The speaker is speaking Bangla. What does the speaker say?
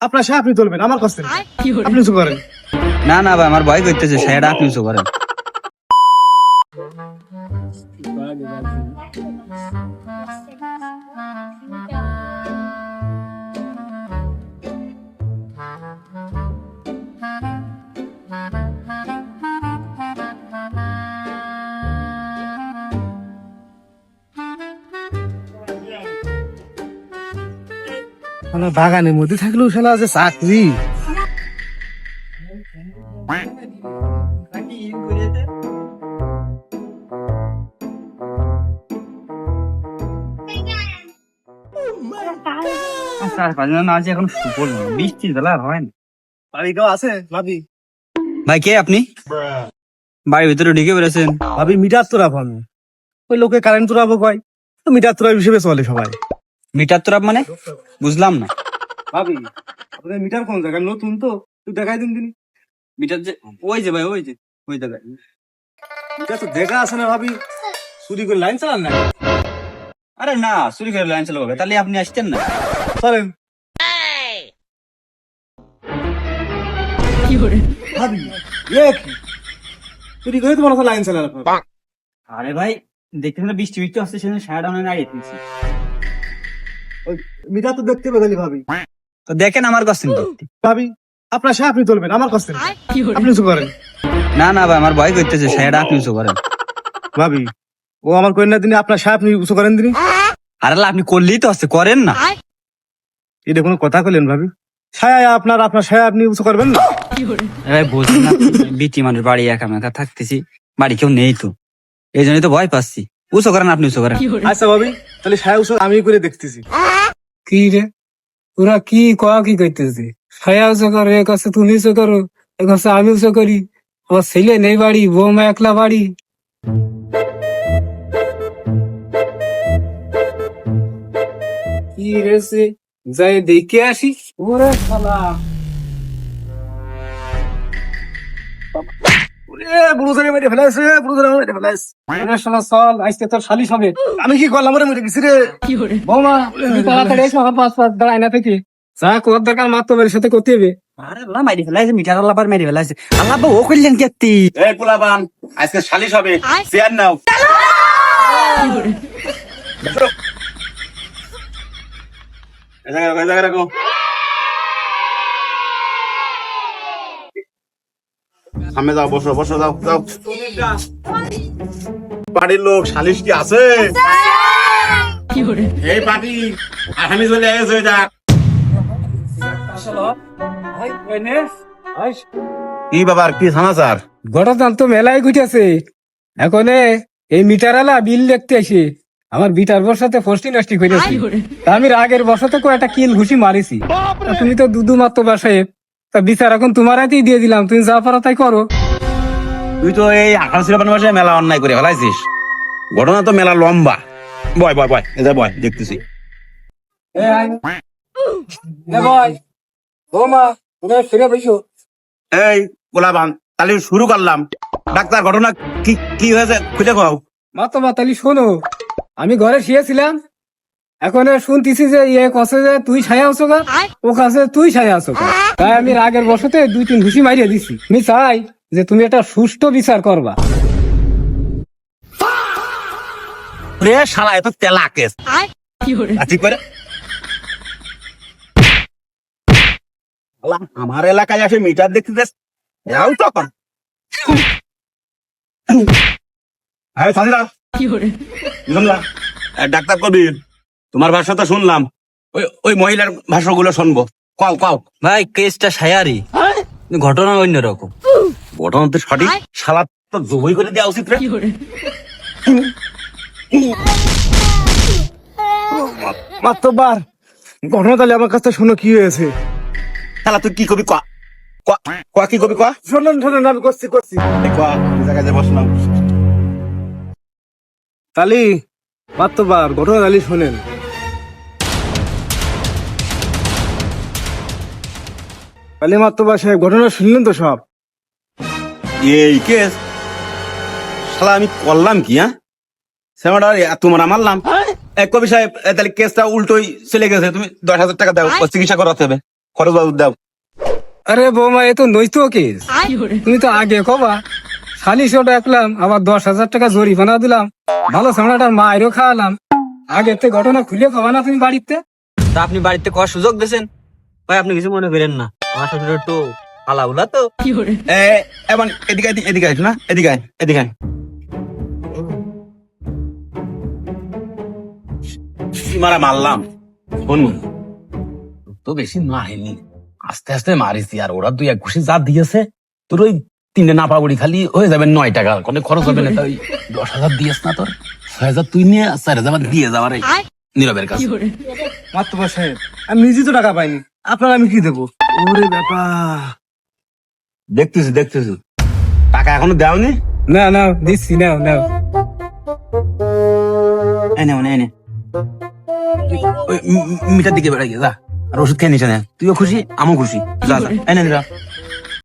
আপনার সাহেব আপনি তুলবেন আমার কাছ থেকে আপনি কিছু করেন। না না ভাই, আমার ভয় করতেছে, সায়াটা আপনি কিছু করেন। মানে বাগানের মধ্যে থাকলেও শালা আছে চাকরি। এখন বৃষ্টির বেলা আর হয় না। বাড়ি কেউ আছে ভাবি? ভাই কে আপনি? বাড়ির ভিতরে ঢুকে বেড়েছেন। ভাবি মিটার তোরাবো আমি, ওই লোকে কারেন্ট তোরাবো কয়, তো মিটার তোরাব হিসেবে চলে সবাই। মিটার তোরাব মানে বুঝলাম না। ভাবি আপনাদের মিটার কোন জায়গায় নতুন তো তুই দেখাই দিন তিনি। মিটার যে ওই যে ভাই, ওই যে ওই জায়গায়। এটা তো দেখা আছে না ভাবি, চুরি করে লাইন চালান না। আরে না, চুরি করে লাইন চালাবো, তাহলে আপনি আসতেন না। চলেন ভাবি, এ কি চুরি করে তোমার লাইন চালানো? আরে ভাই দেখতে না বৃষ্টি বৃষ্টি আসছে, সেজন্য সায়াটা অনেক আগে দিয়েছি। ওই মিটার তো দেখতে পেলি ভাবি। তো দেখেন আমার কাছ থেকে। ভাবি আপনার সাহেব আপনি তুলবেন আমার কাছ থেকে আপনি কিছু করেন। না না ভাই, আমার ভয় করতেছে, সায়াটা আপনি কিছু করেন। ভাবি ও আমার কন্যা দিনে আপনার সাহেব আপনি উঁচু করেন দিনি। আরে আল্লাহ, আপনি করলেই তো আসছে, করেন না। এটা কোনো কথা কইলেন ভাবি? ছায়া আপনার আপনার ছায়া আপনি উঁচু করবেন না? ভাই বলছি না, বিটি মানুষ বাড়ি একা মেকা থাকতেছি, বাড়ি কেউ নেই তো, এই জন্যই তো ভয় পাচ্ছি। উঁচু করেন, আপনি উঁচু করেন। আচ্ছা ভাবি তাহলে ছায়া উঁচু আমি করে দেখতেছি। কি রে, ওরা কি কয়া কি করতেছে? ছায়া উঁচু করো, এক আছে তুমি উঁচু করো, এক আছে আমি উঁচু করি। আমার ছেলে নেই বাড়ি, বৌমা একলা বাড়ি। কি রেছে, যাই দেখে আসি। ওরে শালা, বুড়োজারি মেরে ফেলাইছে, বুড়োজারি মেরে ফেলাইছে। ওরে শালা চল, আজকে তোর শালিশ হবে। আমি কি করলাম রে, মেরে গেছি রে। বৌমা তুমি তাড়াতাড়ি এসো, আমার পাঁচ পাঁচ দাঁড়ায় না থেকে যা করার দরকার মাত্র বাড়ির সাথে করতে হবে। আরে আল্লাহ মারি ফেলাইছে, মিঠার আল্লাহ পার মেরে ফেলাইছে। আল্লাহ ও করলেন কেতি? এই পোলাপান, আজকে সালিশ হবে, চেয়ার নাও। এই জায়গায় রাখো। সামনে যাও, বসো বসো, যাও যাও। বাড়ির লোক সালিশ কি আছে? এই পার্টি আসামি চলে এসে যাক। কি বাবার কি সমাচার? ঘটনা তো মেলায় ঘুরেছে। এখন এই মিটারালা বিল দেখতে আসে আমার বিটার বর্ষাতে ফষ্টি নষ্টি করেছি। তা আমি রাগের বর্ষাতে একটা কিল ঘুষি মারিছি। তা তুমি তো দুদু মাত্র বাসায়, তা বিচার এখন তোমার হাতেই দিয়ে দিলাম, তুমি যা পারো তাই করো। তুই তো এই 18 মাসে মেলা অন্যায় করে ফেলাইছিস। ঘটনা তো মেলা লম্বা। বয় বয় বয়, এটা বয়, দেখতেছি। এই পোলাপান, তাহলে শুরু করলাম। ডাক্তার, ঘটনা কি কি হয়েছে খুঁজে কও। মাত্র তাহলে শোনো, আমি ঘরে শুয়েছিলাম, এখন শুনতেছি যে ইয়ে কছে যে তুই ছায়া আছো গা, ও কাছে তুই ছায়া আছো গা। তাই আমি রাগের বসতে 2-3 ঘুষি মারিয়ে দিছি। আমি চাই যে তুমি একটা সুষ্ঠু বিচার করবা। রে শালা, এত তেলা কেস ঠিক করে। আল্লাহ, আমার এলাকায় আসে মিটার দেখতে দেশ যাও তখন। ডাক্তার কবির, তোমার ভাষা তো শুনলাম, ওই ওই মহিলার ভাষাগুলো শুনবো। কও কও। ভাই কেসটা সায়ারি, ঘটনা অন্যরকম। ঘটনা তো সঠিক, শালা তো জবই করে দেওয়া উচিত রে। মাত্রবার ঘটনা তাহলে আমার কাছে শোনো কি হয়েছে। শালা তুই কি কবি ক ক কি কবি ক। শোনেন শোনেন আমি করছি করছি। জায়গায় বসলাম। তালি মাত্রবার ঘটনা তালি শোনেন। তালি মাত্রবার সাহেব ঘটনা শুনলেন তো সব? এই কেস শালা আমি করলাম কি? হ্যাঁ, সেমাটা তোমার মারলাম। এক কবি সাহেব, তাহলে কেসটা উল্টোই চলে গেছে। তুমি 10,000 টাকা দাও, চিকিৎসা করাতে হবে। খরচ বাবদ দাও। আরে বৌমা এ তো নইতো কেস, তুমি তো আগে কবা। খালিশও ডাকলাম, আবার 10,000 টাকা জরিমানা দিলাম, ভালো সামনাটার মায়েরও খাওয়ালাম। আগে তে ঘটনা খুলে খাওয়া না তুমি বাড়িতে? তা আপনি বাড়িতে কর সুযোগ দিয়েছেন ভাই, আপনি কিছু মনে করেন না, আমার শ্বশুর একটু আলাউলা তো। এবার এদিকে এদিকে আয় না, এদিকে আয়, এদিকে আয়। মারা মারলাম শোন, তো বেশি মারিনি, আস্তে আস্তে মারিছি। আর ওরা 2-1 ঘুষি যা দিয়েছে, তোর ওই 3টে নাপা বড়ি খালি হয়ে যাবে 9 টাকা, কোনো খরচ হবে না। তাই 10,000 দিয়েছ না, তোর 6,000 তুই নিয়ে 4,000 দিয়ে যাবার নীরবের কাছে। মাতবার সাহেব, আমি নিজে তো টাকা পাইনি, আপনার আমি কি দেবো? ওরে ব্যাপার, দেখতেছি টাকা এখনো দেওনি। না না দিচ্ছি, নাও নাও। এনে এনে ওই মিটার দিকে বেড়াই যা, আর ওষুধ খেয়ে নিস না, তুইও খুশি আমিও খুশি। যা যা, এনে যা।